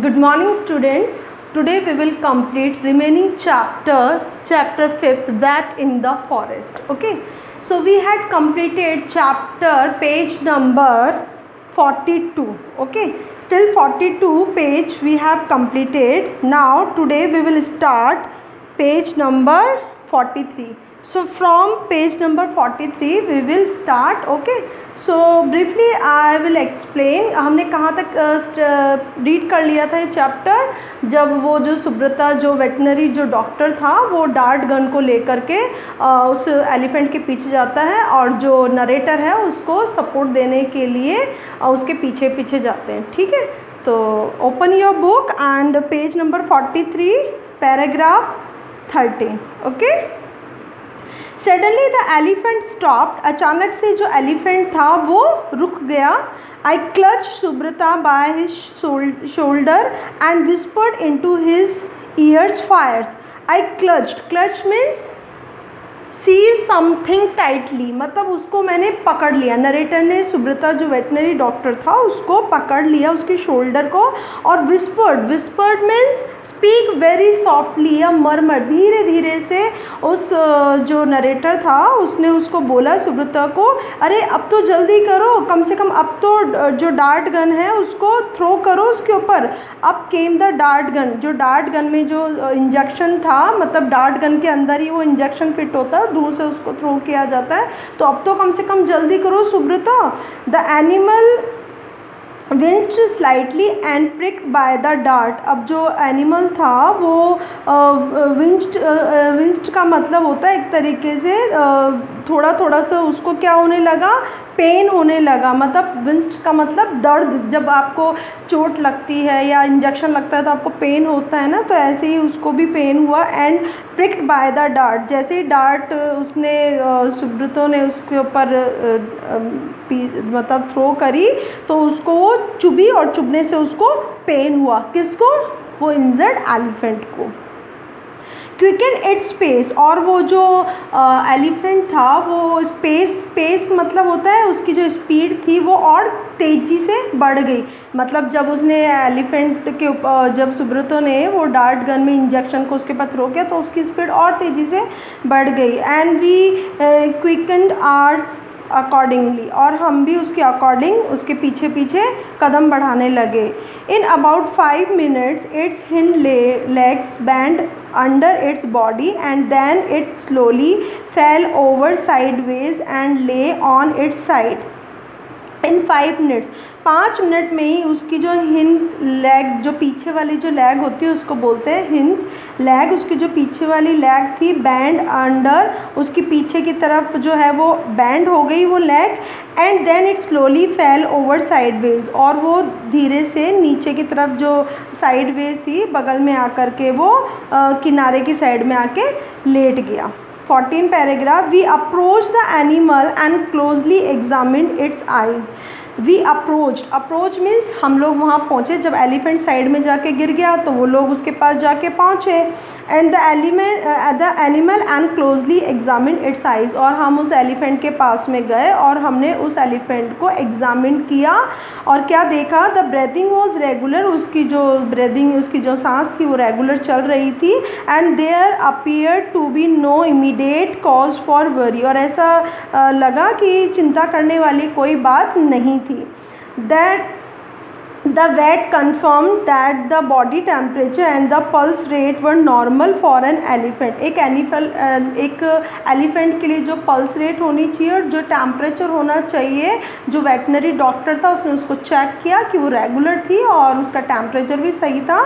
Good morning students. Today we will complete remaining chapter 5th, that in the forest. Okay. So we had completed chapter page number 42. Okay. Till 42 page we have completed. Now today we will start page number 43. So from page number 43 we will start. Okay. So briefly I will explain. हमने कहाँ तक read कर लिया था ये chapter, जब वो जो सुब्रता जो वेटनरी जो डॉक्टर था वो डार्ट गन को लेकर के उस एलिफेंट के पीछे जाता है और जो नरेटर है उसको सपोर्ट देने के लिए उसके पीछे पीछे जाते हैं. ठीक है. तो open your book and page number 43 paragraph 13. Okay. Suddenly the elephant stopped. अचानक से जो एलिफेंट था वो रुक गया. I clutch Subrata by his shoulder and whispered into his ears fires. I clutch means seize something tightly, मतलब उसको मैंने पकड़ लिया. नरेटर ने सुब्रता जो वेटनरी डॉक्टर था उसको पकड़ लिया, उसके शोल्डर को. और whispered means speak very softly या मरमर, धीरे धीरे से उस जो नरेटर था उसने उसको बोला सुब्रता को, अरे अब तो जल्दी करो, कम से कम अब तो जो डार्ट गन है उसको थ्रो करो उसके ऊपर. अब केम द डार्ट गन. जो डार्ट गन में जो इंजेक्शन था, मतलब डार्ट गन के अंदर ही वो इंजेक्शन फिट होता है, दूर से उसको थ्रो किया जाता है. तो अब तो कम से कम जल्दी करो Subrata. The animal winced slightly and pricked by the dart. अब जो एनिमल था वो विंस्ड का मतलब होता है एक तरीके से थोड़ा थोड़ा सा उसको क्या होने लगा, पेन होने लगा. मतलब विंस्ड का मतलब दर्द. जब आपको चोट लगती है या इंजेक्शन लगता है तो आपको पेन होता है ना, तो ऐसे ही उसको भी पेन हुआ. And pricked by the dart, जैसे ही डार्ट उसने सुब्रतो ने उसके ऊपर मतलब थ्रो करी तो उसको वो चुभी और चुभने से उसको पेन हुआ. किसको? वो इंजर्ड एलिफेंट को. Quicken its pace. और वो जो एलिफेंट था वो स्पेस मतलब होता है उसकी जो स्पीड थी वो और तेज़ी से बढ़ गई. मतलब जब उसने एलिफेंट के ऊपर जब सुब्रतो ने वो डार्ट गन में इंजेक्शन को उसके ऊपर थ्रो किया तो उसकी स्पीड और तेज़ी से बढ़ गई. And we quickened arts accordingly. और हम भी उसके अकॉर्डिंग उसके पीछे पीछे कदम बढ़ाने लगे. In about 5 minutes its hind legs bend under its body and then it slowly fell over sideways and lay on its side. In 5 minutes 5 minute में ही उसकी जो हिंद लेग, जो पीछे वाली जो लेग होती है उसको बोलते हैं हिंद लेग. उसकी जो पीछे वाली लेग थी बैंड अंडर, उसकी पीछे की तरफ जो है वो बैंड हो गई वो leg. And then it slowly fell over sideways. और वो धीरे से नीचे की तरफ जो साइडवेज थी बगल में आकर के वो किनारे की साइड में आके लेट गया. 14 paragraph. We approach the animal and closely examined its eyes. We approach means हम लोग वहाँ पहुँचे. जब एलिफेंट साइड में जाके गिर गया तो वो लोग उसके पास जाके पहुँचे. And the animal and closely examine it's eyes. और हम उस एलिफेंट के पास में गए और हमने उस एलिफेंट को एग्जामिन किया. और क्या देखा? The breathing was regular. उसकी जो ब्रीदिंग, उसकी जो सांस थी वो रेगुलर चल रही थी. And there appear to be no immediate cause for worry. और ऐसा लगा कि चिंता करने वाली कोई बात नहीं थी. That The vet confirmed that the body temperature and the pulse rate were normal for an elephant. एक एलिफेंट के लिए जो पल्स रेट होनी चाहिए और जो टेम्परेचर होना चाहिए, जो वेटनरी डॉक्टर था उसने उसको चेक किया कि वो रेगुलर थी और उसका टेम्परेचर भी सही था.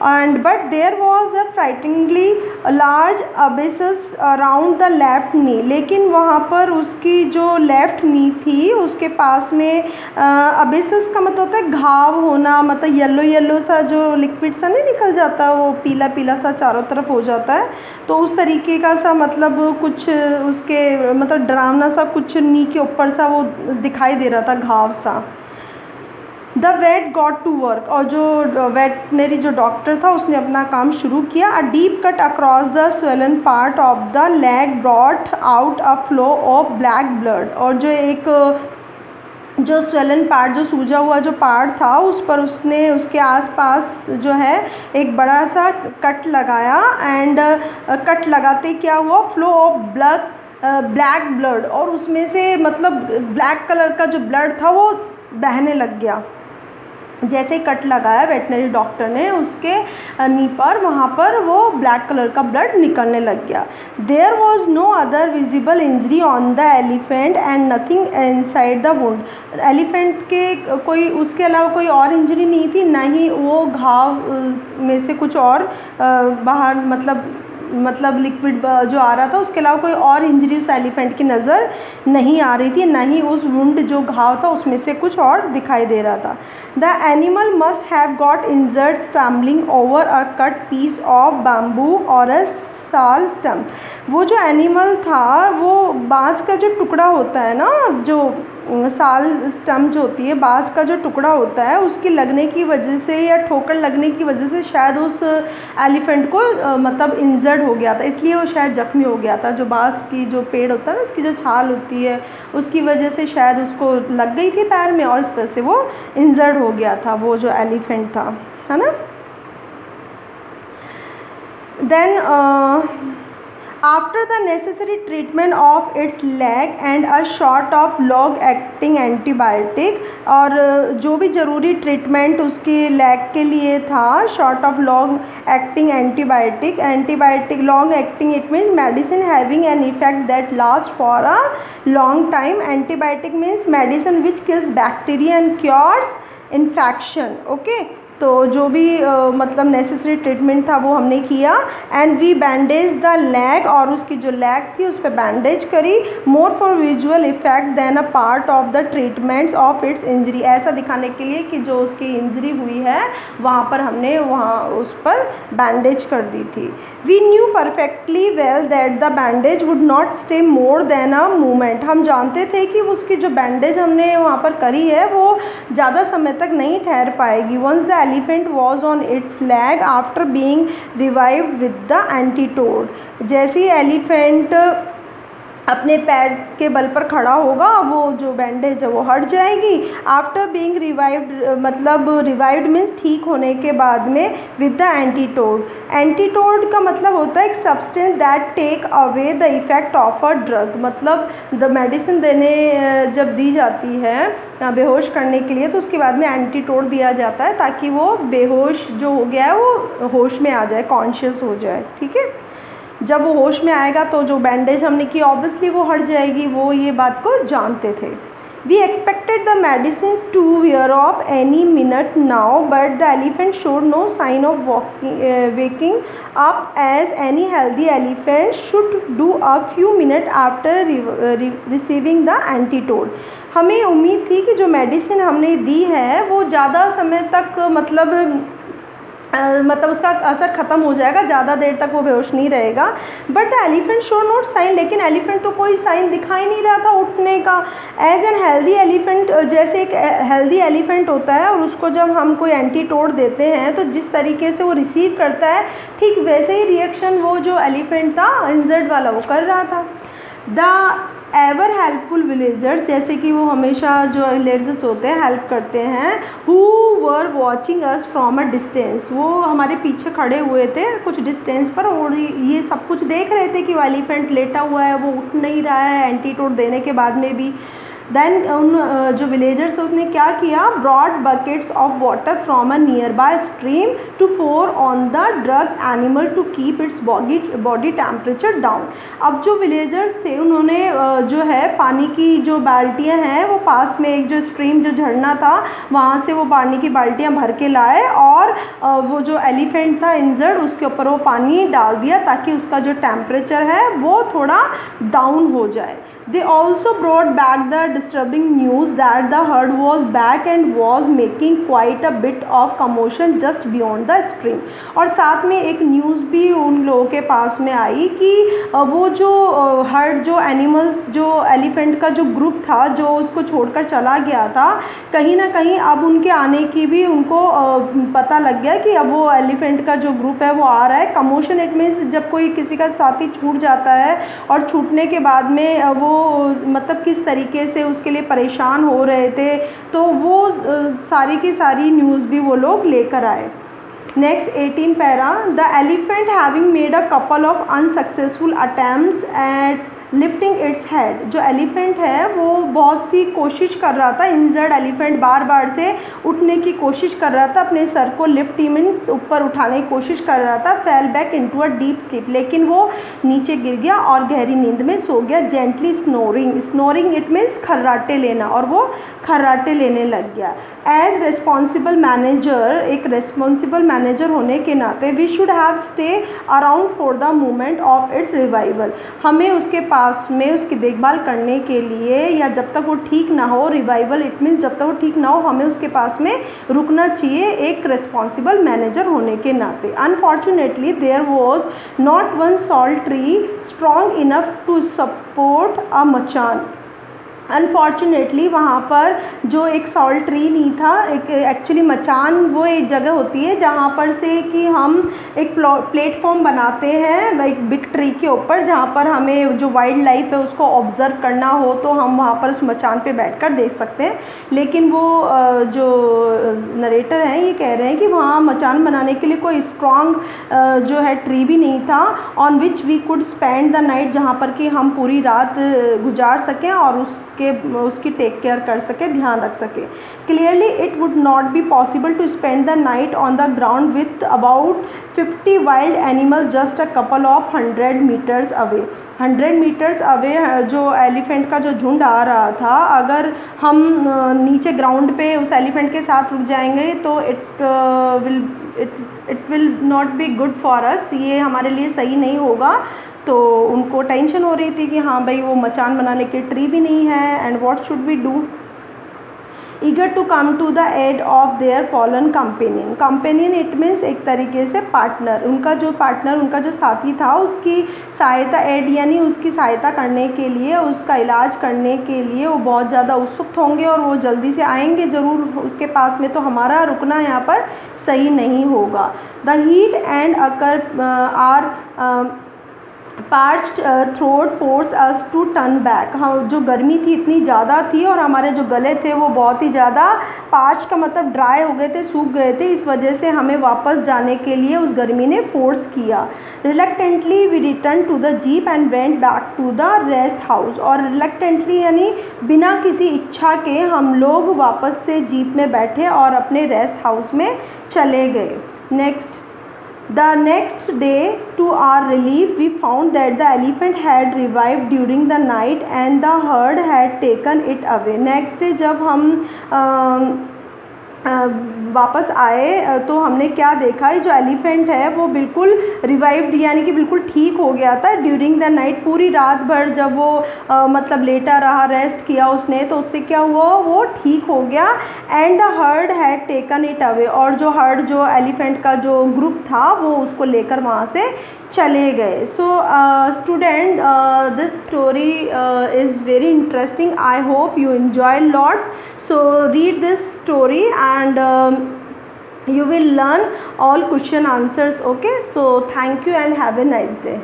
And but there was a frighteningly large abscess around the left knee. लेकिन वहाँ पर उसकी जो लेफ्ट नी थी उसके पास में अबिसस का मतलब होता है घाव होना, मतलब येलो सा जो लिक्विड सा नहीं निकल जाता, वो पीला पीला सा चारों तरफ हो जाता है. तो उस तरीके का सा मतलब कुछ उसके मतलब डरावना सा कुछ नी के ऊपर सा वो दिखाई दे रहा था, घाव सा. The vet got to work. और जो वेटनरी जो डॉक्टर था उसने अपना काम शुरू किया. A deep cut across the swollen part of the leg brought out a flow of black blood. और जो एक जो स्वेलन पार्ट, जो सूजा हुआ जो पार्ट था, उस पर उसने उसके आसपास जो है एक बड़ा सा कट लगाया। एंड कट लगाते क्या हुआ, फ्लो ऑफ ब्लैक ब्लड, और उसमें से मतलब ब्लैक कलर का जो ब्लड था वो बहने लग गया। जैसे ही कट लगाया वेटनरी डॉक्टर ने उसके नी पर, वहाँ पर वो ब्लैक कलर का ब्लड निकलने लग गया। There was no other visible injury on the elephant and nothing inside the wound. Elephant के कोई उसके अलावा कोई और इंजरी नहीं थी, ना ही वो घाव में से कुछ और बाहर मतलब लिक्विड जो आ रहा था, उसके अलावा कोई और इंजरी उस एलिफेंट की नज़र नहीं आ रही थी, ना ही उस वुंड जो घाव था उसमें से कुछ और दिखाई दे रहा था। The animal must have got injured stumbling over a cut piece of bamboo और अ साल स्टम्प। वो जो एनिमल था वो बाँस का जो टुकड़ा होता है ना, जो साल स्टम्प जो होती है, बाँस का जो टुकड़ा होता है, उसकी लगने की वजह से या ठोकर लगने की वजह से शायद उस एलिफेंट को मतलब इंजर्ड हो गया था, इसलिए वो शायद जख्मी हो गया था। जो बाँस की जो पेड़ होता है ना, उसकी जो छाल होती है, उसकी वजह से शायद उसको लग गई थी पैर में, और इस वजह से वो इंजर्ड हो गया था वो जो एलिफेंट था, है ना। Then after the necessary treatment of its leg and a shot of long acting antibiotic, और जो भी ज़रूरी ट्रीटमेंट उसके लेग के लिए था, shot of long acting antibiotic long acting it means medicine having an effect that last for a long time. Antibiotic means medicine which kills bacteria and cures infection. Okay, तो जो भी मतलब necessary treatment था वो हमने किया। And we bandage the leg, और उसकी जो लेग थी उस पर बैंडेज करी। More for visual effect than a part of the treatments of its injury, ऐसा दिखाने के लिए कि जो उसकी इंजरी हुई है वहाँ पर हमने वहाँ उस पर बैंडेज कर दी थी। We knew perfectly well that the bandage would not stay more than a moment. हम जानते थे कि उसकी जो बैंडेज हमने वहाँ पर करी है वो ज़्यादा समय तक नहीं ठहर पाएगी। Once the elephant was on its leg after being revived with the antidote. जैसे ही एलिफेंट अपने पैर के बल पर खड़ा होगा, वो जो बैंडेज है वो हट जाएगी। आफ्टर बीइंग रिवाइव्ड, मतलब रिवाइव्ड मीन्स ठीक होने के बाद में, विद द एंटीटोड। एंटीटोड का मतलब होता है एक substance that take away the effect of a drug. मतलब द मेडिसिन देने जब दी जाती है बेहोश करने के लिए, तो उसके बाद में एंटीटोड दिया जाता है ताकि वो बेहोश जो हो गया है वो होश में आ जाए, कॉन्शियस हो जाए। ठीक है, जब वो होश में आएगा तो जो बैंडेज हमने की ऑब्वियसली वो हट जाएगी, वो ये बात को जानते थे। We expected the medicine to wear off any minute now, but the elephant showed no sign of waking up as any healthy elephant should do a few minute after receiving the antidote. हमें उम्मीद थी कि जो medicine हमने दी है वो ज़्यादा समय तक मतलब उसका असर ख़त्म हो जाएगा, ज़्यादा देर तक वो बेहोश नहीं रहेगा। But the elephant show not sign, लेकिन एलिफेंट तो कोई साइन दिखाई नहीं रहा था उठने का। एज एन हेल्दी एलिफेंट, जैसे एक हेल्दी एलिफेंट होता है और उसको जब हम कोई एंटीटोड देते हैं तो जिस तरीके से वो रिसीव करता है, ठीक वैसे ही रिएक्शन वो जो एलिफेंट था इंजर्ड वाला वो कर रहा था। द एवर हेल्पफुल विलेजर, जैसे कि वो हमेशा जो विलेजर्स होते हैं हेल्प करते हैं, who were watching us from a distance, वो हमारे पीछे खड़े हुए थे कुछ डिस्टेंस पर और ये सब कुछ देख रहे थे कि वो एलिफेंट लेटा हुआ है, वो उठ नहीं रहा है एंटीटोड देने के बाद में भी। देन उन जो विलेजर्स उसने क्या किया, brought buckets of water from a nearby stream to pour on the drug animal to keep its body temperature down. अब जो विलेजर्स थे उन्होंने जो है पानी की जो बाल्टियाँ हैं वो पास में एक जो स्ट्रीम जो झरना था वहाँ से वो पानी की बाल्टियाँ भर के लाए और वो जो एलिफेंट था इंजर्ड उसके ऊपर वो पानी डाल दिया ताकि उसका जो टेम्परेचर है वो थोड़ा डाउन हो जाए। They also brought back the disturbing news that the herd was back and was making quite a bit of commotion just beyond the stream। और साथ में एक न्यूज़ भी उन लोगों के पास में आई कि वो जो हर्ड जो एनिमल्स जो एलिफेंट का जो ग्रुप था जो उसको छोड़कर चला गया था, कहीं ना कहीं अब उनके आने की भी उनको पता लग गया कि अब वो एलिफेंट का जो ग्रुप है वो आ रहा है। कमोशन इट मीन्स जब कोई किसी का साथी छूट जाता है और छूटने के बाद में वो मतलब किस तरीके से उसके लिए परेशान हो रहे थे, तो वो सारी की सारी न्यूज़ भी वो लोग लेकर आए। Next 18 para, the elephant having made a couple of unsuccessful attempts at lifting its head. जो एलिफेंट है वो बहुत सी कोशिश कर रहा था, इंजर्ड एलिफेंट बार बार से उठने की कोशिश कर रहा था, अपने सर को लिफ्ट मीन्स ऊपर उठाने की कोशिश कर रहा था। Fell back into a deep sleep, लेकिन वो नीचे गिर गया और गहरी नींद में सो गया। Gently snoring, snoring it means खर्राटे लेना, और वो खर्राटे लेने लग गया। एज रिस्पॉन्सिबल मैनेजर, एक रिस्पॉन्सिबल मैनेजर होने के नाते, we should have stay around for the movement of its revival. हमें उसके पास में उसकी देखभाल करने के लिए, या जब तक वो ठीक ना हो, रिवाइवल इट मीन्स जब तक वो ठीक ना हो, हमें उसके पास में रुकना चाहिए एक रिस्पॉन्सिबल मैनेजर होने के नाते। Unfortunately there was not one salt tree strong enough to support a machan. Unfortunately वहाँ पर जो एक सॉल्ट ट्री नहीं था, एक एक्चुअली मचान वो एक जगह होती है जहाँ पर से कि हम एक प्लेटफॉर्म बनाते हैं एक बिग ट्री के ऊपर, जहाँ पर हमें जो वाइल्ड लाइफ है उसको ऑब्ज़र्व करना हो तो हम वहाँ पर उस मचान पे बैठकर देख सकते हैं। लेकिन वो जो नरेटर हैं ये कह रहे हैं कि वहाँ मचान बनाने के लिए कोई स्ट्रॉन्ग जो है ट्री भी नहीं था, on which we could spend the night, जहाँ पर कि हम पूरी रात गुजार सकें और उसकी टेक केयर कर सके, ध्यान रख सके। Clearly it would not be possible to spend the night on the ground with about 50 wild animal just a couple of 100 metres away. 100 metres away जो एलिफेंट का जो झुंड आ रहा था, अगर हम नीचे ग्राउंड पे उस एलिफेंट के साथ रुक जाएंगे तो it will not be good for us, ये हमारे लिए सही नहीं होगा। तो उनको टेंशन हो रही थी कि हाँ भाई वो मचान बनाने के ट्री भी नहीं है, and what should we do. Eager to come to the aid of their fallen companion. Companion it means एक तरीके से पार्टनर, उनका जो पार्टनर, उनका जो साथी था उसकी सहायता, एड यानी उसकी सहायता करने के लिए, उसका इलाज करने के लिए वो बहुत ज़्यादा उत्सुक होंगे और वो जल्दी से आएंगे ज़रूर उसके पास में, तो हमारा रुकना यहाँ पर सही नहीं होगा। The heat and occur are parched throat force us to turn back. हम जो गर्मी थी इतनी ज़्यादा थी और हमारे जो गले थे वो बहुत ही ज़्यादा पार्च का मतलब ड्राई हो गए थे, सूख गए थे, इस वजह से हमें वापस जाने के लिए उस गर्मी ने फोर्स किया। Reluctantly we return to the jeep and went back to the rest house. और रिलक्टेंटली यानी बिना किसी इच्छा के हम लोग वापस से जीप में बैठे और अपने रेस्ट हाउस में चले गए। Next, the next day to our relief we found that the elephant had revived during the night and the herd had taken it away. next day जब हम वापस आए तो हमने क्या देखा, ये जो एलिफेंट है वो बिल्कुल रिवाइव्ड यानी कि बिल्कुल ठीक हो गया था ड्यूरिंग द नाइट। पूरी रात भर जब वो मतलब लेटा रहा, रेस्ट किया उसने, तो उससे क्या हुआ, वो ठीक हो गया। And the heard had taken it away, और जो हर्ड जो एलिफेंट का जो ग्रुप था वो उसको लेकर वहाँ से चले गए। So student, this story is very interesting, I hope you enjoy lots. So read this story and you will learn all question answers. Okay, so thank you and have a nice day.